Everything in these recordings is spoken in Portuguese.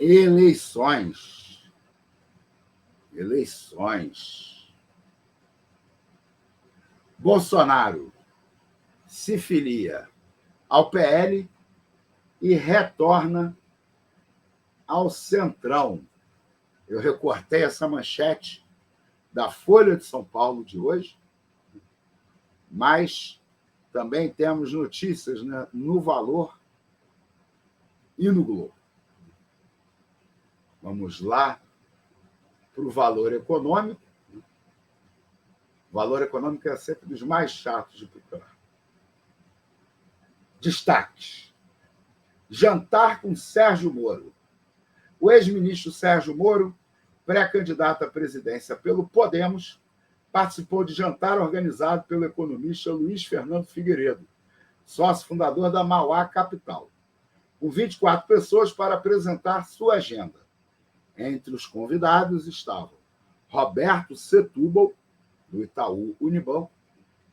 Eleições. Eleições. Bolsonaro se filia ao PL e retorna ao Centrão. Eu recortei essa manchete da Folha de São Paulo de hoje, mas também temos notícias, né, no Valor e no Globo. Vamos lá para o Valor Econômico. O Valor Econômico é sempre dos mais chatos de procurar. Destaques. Jantar com Sérgio Moro. O ex-ministro Sérgio Moro, pré-candidato à presidência pelo Podemos, participou de jantar organizado pelo economista Luiz Fernando Figueiredo, sócio fundador da Mauá Capital, com 24 pessoas para apresentar sua agenda. Entre os convidados estavam Roberto Setúbal, do Itaú Unibanco,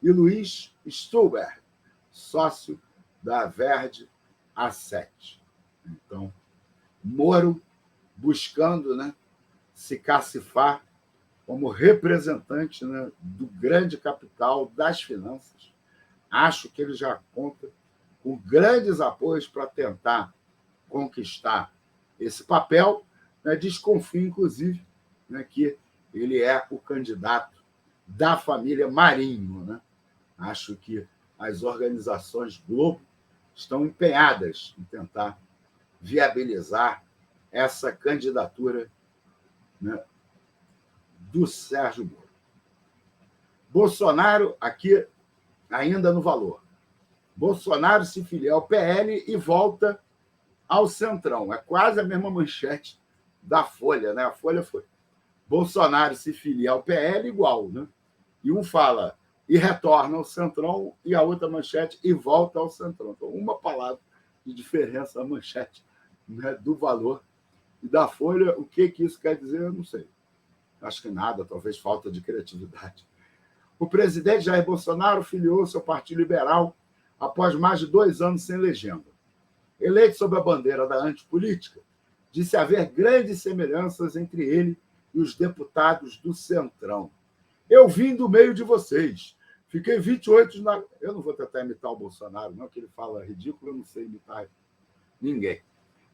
e Luiz Stuber, sócio da Verde Asset. Então, Moro buscando, né, se cacifar como representante, né, do grande capital das finanças. Acho que ele já conta com grandes apoios para tentar conquistar esse papel. Né, desconfio, inclusive, né, que ele é o candidato da família Marinho. Né? Acho que as organizações Globo estão empenhadas em tentar viabilizar essa candidatura, né, do Sérgio Moro. Bolsonaro, aqui ainda no Valor. Bolsonaro se filia ao PL e volta ao Centrão. É quase a mesma manchete da Folha, né? A Folha foi: Bolsonaro se filia ao PL igual, né? E um fala e retorna ao Centrão, e a outra manchete e volta ao Centrão. Então, uma palavra de diferença a manchete, né, do Valor e da Folha. O que isso quer dizer, eu não sei. Acho que nada, talvez falta de criatividade. O presidente Jair Bolsonaro filiou-se ao Partido Liberal após mais de 2 anos sem legenda. Eleito sob a bandeira da antipolítica, disse haver grandes semelhanças entre ele e os deputados do Centrão. Eu vim do meio de vocês. Fiquei 28 na... Eu não vou tentar imitar o Bolsonaro, não, que ele fala ridículo, eu não sei imitar ninguém.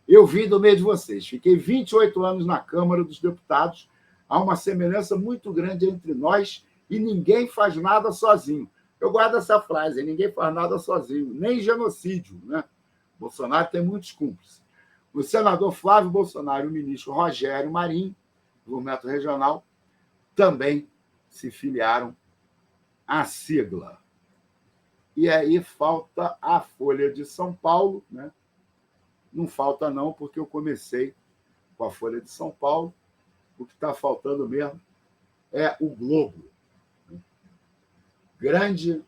Eu vim do meio de vocês. Fiquei 28 anos na Câmara dos Deputados. Há uma semelhança muito grande entre nós e ninguém faz nada sozinho. Eu guardo essa frase: ninguém faz nada sozinho, nem genocídio, né? Bolsonaro tem muitos cúmplices. O senador Flávio Bolsonaro e o ministro Rogério Marinho, do Movimento Regional, também se filiaram à sigla. E aí falta a Folha de São Paulo, né? Não falta não, porque eu comecei com a Folha de São Paulo. O que está faltando mesmo é o Globo. Grande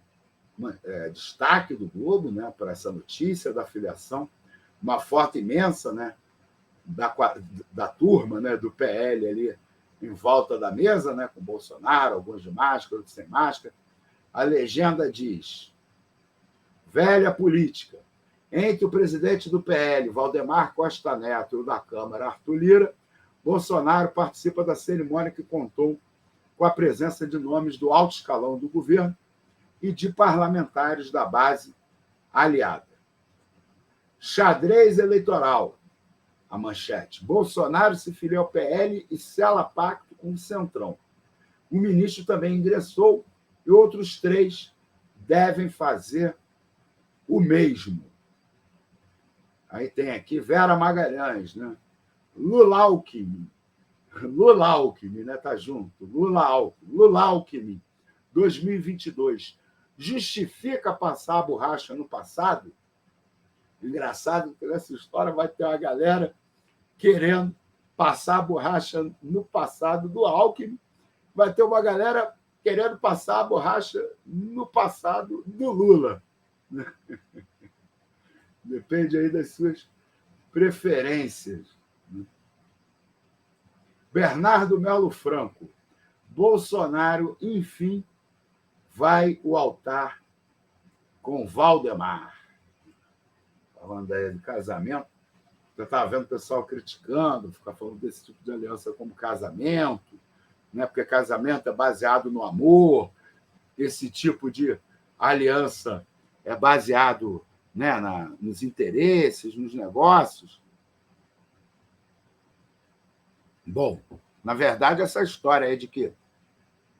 destaque do Globo, né, para essa notícia da filiação, uma foto imensa, né, da turma, né, do PL ali em volta da mesa, né, com Bolsonaro, alguns de máscara, outros sem máscara. A legenda diz: velha política. Entre o presidente do PL, Valdemar Costa Neto, e o da Câmara, Arthur Lira, Bolsonaro participa da cerimônia que contou com a presença de nomes do alto escalão do governo e de parlamentares da base aliada. Xadrez eleitoral, a manchete: Bolsonaro se filia ao PL e sela pacto com o Centrão. O ministro também ingressou e outros 3 devem fazer o mesmo. Aí tem aqui Vera Magalhães, né? Lula Alckmin, né? Tá junto. Lula Alckmin, 2022. Justifica passar a borracha no passado? Engraçado que nessa história vai ter uma galera querendo passar a borracha no passado do Alckmin, vai ter uma galera querendo passar a borracha no passado do Lula. Depende aí das suas preferências. Bernardo Melo Franco: Bolsonaro, enfim, vai ao altar com Valdemar. Falando aí de casamento, Eu estava vendo o pessoal criticando, ficar falando desse tipo de aliança como casamento, né? Porque casamento é baseado no amor, esse tipo de aliança é baseado, né, nos interesses, nos negócios. Bom, na verdade, essa história aí de que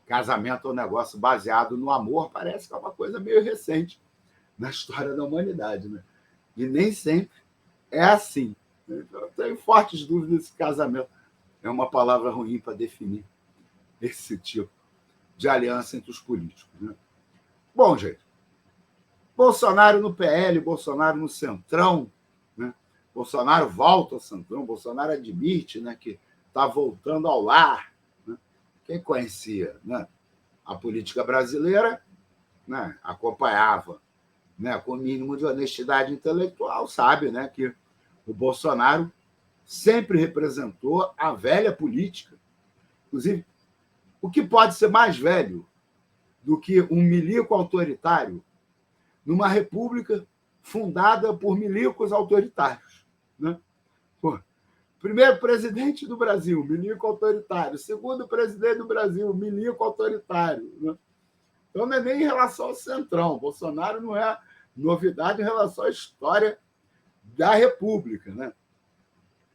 casamento é um negócio baseado no amor parece que é uma coisa meio recente na história da humanidade, né? E nem sempre é assim. Eu tenho fortes dúvidas se casamento é uma palavra ruim para definir esse tipo de aliança entre os políticos, né? Bom, gente, Bolsonaro no PL, Bolsonaro no Centrão, né? Bolsonaro volta ao Centrão, Bolsonaro admite, né, que está voltando ao lar. Né? Quem conhecia, né, a política brasileira, né, acompanhava, né, com o mínimo de honestidade intelectual, sabe, né, que o Bolsonaro sempre representou a velha política. Inclusive, o que pode ser mais velho do que um milico autoritário numa república fundada por milicos autoritários, né? Pô, primeiro presidente do Brasil, milico autoritário. Segundo presidente do Brasil, milico autoritário, né? Então, não é nem em relação ao Centrão. Bolsonaro não é novidade em relação à história da República, né?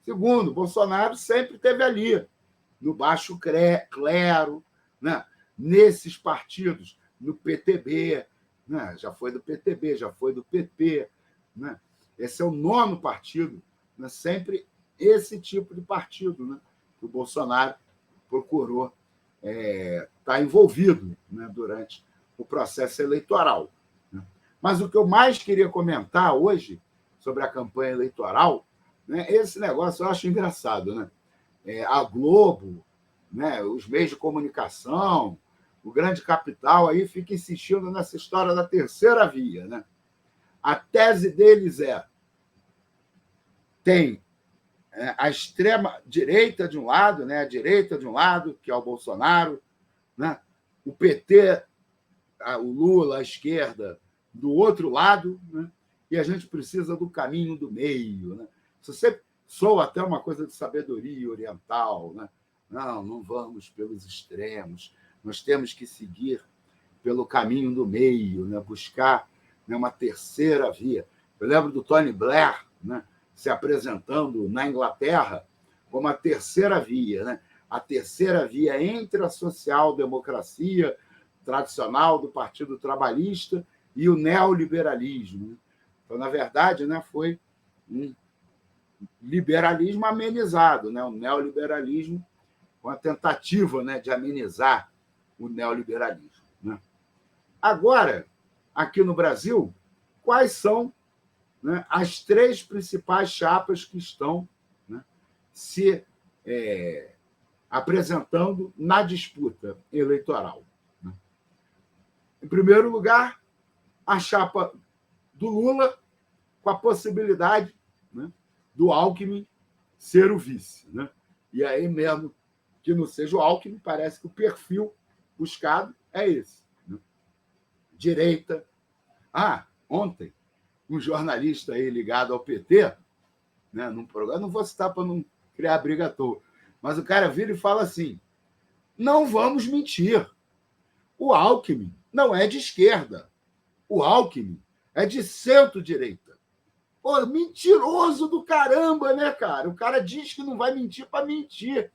Segundo, Bolsonaro sempre esteve ali, no baixo clero, né? Nesses partidos, no PTB, né? Já foi do PTB, já foi do PP, né? Esse é o nono partido, né? Sempre esse tipo de partido, né? Que o Bolsonaro procurou estar envolvido, né? Durante o processo eleitoral, né? Mas o que eu mais queria comentar hoje sobre a campanha eleitoral, né? Esse negócio eu acho engraçado, né? A Globo, né? Os meios de comunicação, o grande capital aí fica insistindo nessa história da terceira via, né? A tese deles tem a extrema direita de um lado, né? A direita de um lado, que é o Bolsonaro, né? O PT, o Lula, a esquerda, do outro lado, né? E a gente precisa do caminho do meio, né? Se você soa até uma coisa de sabedoria oriental, né? Não vamos pelos extremos, nós temos que seguir pelo caminho do meio, né? Buscar, né, uma terceira via. Eu lembro do Tony Blair, né, se apresentando na Inglaterra como a terceira via, né? A terceira via entre a social-democracia tradicional do Partido Trabalhista e o neoliberalismo. Então, na verdade, né, foi um liberalismo amenizado, né? Um neoliberalismo com a tentativa, né, de amenizar o neoliberalismo, né? Agora, aqui no Brasil, quais são, né, as três principais chapas que estão, né, se apresentando na disputa eleitoral, né? Em primeiro lugar, a chapa do Lula, com a possibilidade, né, do Alckmin ser o vice, né? E aí, mesmo que não seja o Alckmin, parece que o perfil buscado é esse, né? Direita. Ontem, um jornalista aí ligado ao PT, né, num programa, não vou citar para não criar briga à toa, mas o cara vira e fala assim: não vamos mentir, o Alckmin não é de esquerda, o Alckmin é de centro-direita. Pô, mentiroso do caramba, né, cara? O cara diz que não vai mentir para mentir,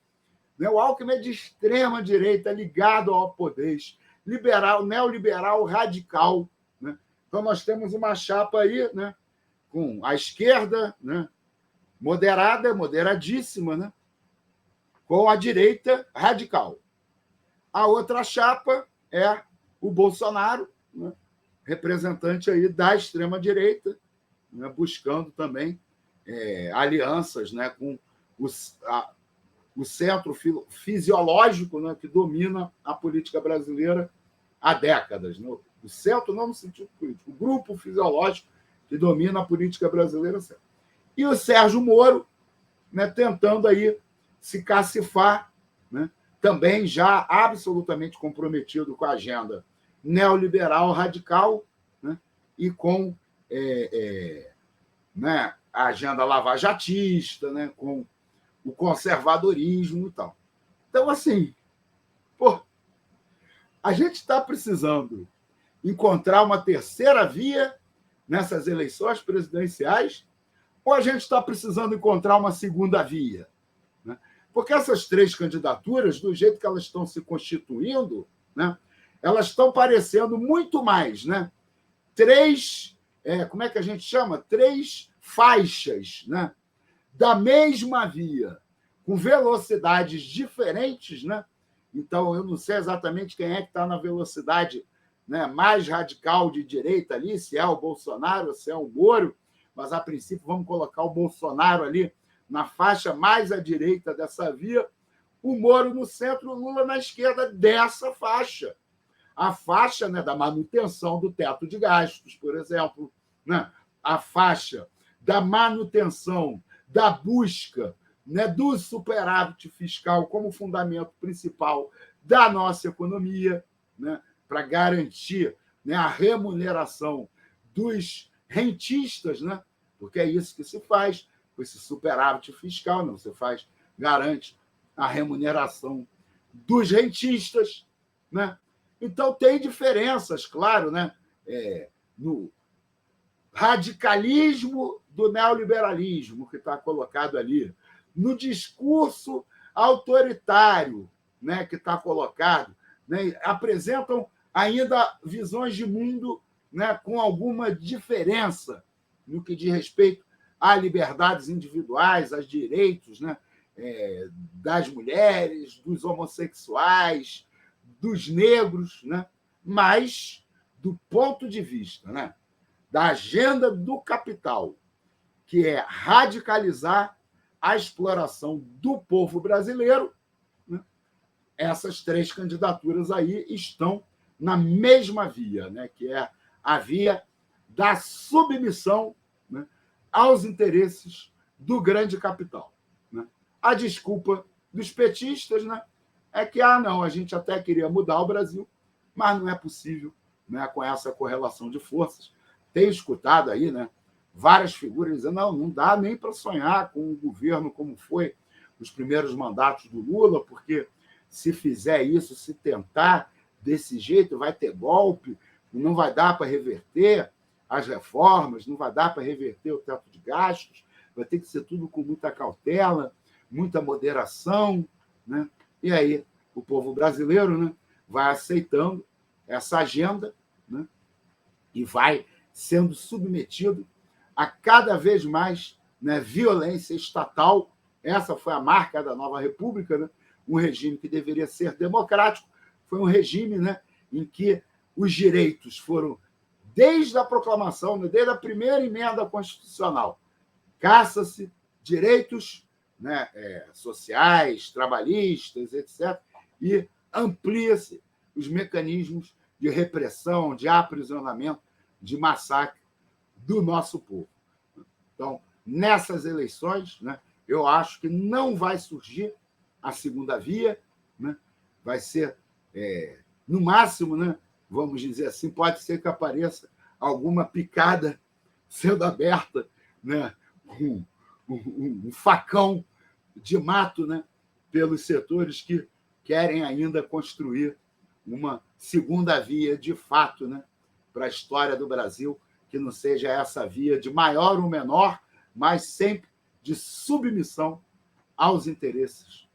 né? O Alckmin é de extrema-direita, ligado ao poder, liberal, neoliberal, radical, né? Então, nós temos uma chapa aí, né, com a esquerda, né, moderada, moderadíssima, né, com a direita radical. A outra chapa é o Bolsonaro, né, representante aí da extrema-direita, né, buscando também alianças, né, com o centro fisiológico, né, que domina a política brasileira há décadas, né? O centro não no sentido político, o grupo fisiológico que domina a política brasileira. E o Sérgio Moro, né, tentando aí se cacifar, né, também já absolutamente comprometido com a agenda neoliberal radical, né, e com né, a agenda lavajatista, né, com o conservadorismo e tal. Então, assim, pô, a gente está precisando encontrar uma terceira via nessas eleições presidenciais ou a gente está precisando encontrar uma segunda via? Né? Porque essas três candidaturas, do jeito que elas estão se constituindo, né, elas estão parecendo muito mais, né, três, como é que a gente chama? Três faixas, né, da mesma via, com velocidades diferentes, né? Então, eu não sei exatamente quem é que está na velocidade, né, mais radical de direita ali, se é o Bolsonaro, se é o Moro, mas, a princípio, vamos colocar o Bolsonaro ali na faixa mais à direita dessa via, o Moro no centro, o Lula na esquerda dessa faixa. A faixa, né, da manutenção do teto de gastos, por exemplo, né? A faixa da manutenção, da busca, né, do superávit fiscal como fundamento principal da nossa economia, né, para garantir, né, a remuneração dos rentistas, né, porque é isso que se faz com esse superávit fiscal, não, você garante a remuneração dos rentistas, né? Então, tem diferenças, claro, né, no radicalismo do neoliberalismo que está colocado ali, no discurso autoritário, né, que está colocado, né, apresentam ainda visões de mundo, né, com alguma diferença no que diz respeito a liberdades individuais, aos direitos, né, das mulheres, dos homossexuais, dos negros, né, mas do ponto de vista, né, da agenda do capital, que é radicalizar a exploração do povo brasileiro, né, essas três candidaturas aí estão na mesma via, né, que é a via da submissão, né, aos interesses do grande capital. Né? A desculpa dos petistas, né, é que, não, a gente até queria mudar o Brasil, mas não é possível, né, com essa correlação de forças. Tenho escutado aí, né, várias figuras dizendo não dá nem para sonhar com um governo como foi os primeiros mandatos do Lula, porque se fizer isso, se tentar desse jeito, vai ter golpe, não vai dar para reverter as reformas, não vai dar para reverter o teto de gastos, vai ter que ser tudo com muita cautela, muita moderação, né? E aí o povo brasileiro, né, vai aceitando essa agenda, né, e vai sendo submetido a cada vez mais, né, violência estatal. Essa foi a marca da nova república, né? Um regime que deveria ser democrático, foi um regime, né, em que os direitos foram, desde a proclamação, né, desde a primeira emenda constitucional, caça-se direitos, né, sociais, trabalhistas, etc., e amplia-se os mecanismos de repressão, de aprisionamento, de massacre do nosso povo. Então, nessas eleições, né, eu acho que não vai surgir a segunda via, né? Vai ser, no máximo, né, vamos dizer assim, pode ser que apareça alguma picada sendo aberta, né, um facão de mato, né, pelos setores que querem ainda construir uma segunda via de fato, né, para a história do Brasil, que não seja essa via de maior ou menor, mas sempre de submissão aos interesses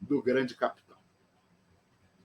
do grande capital.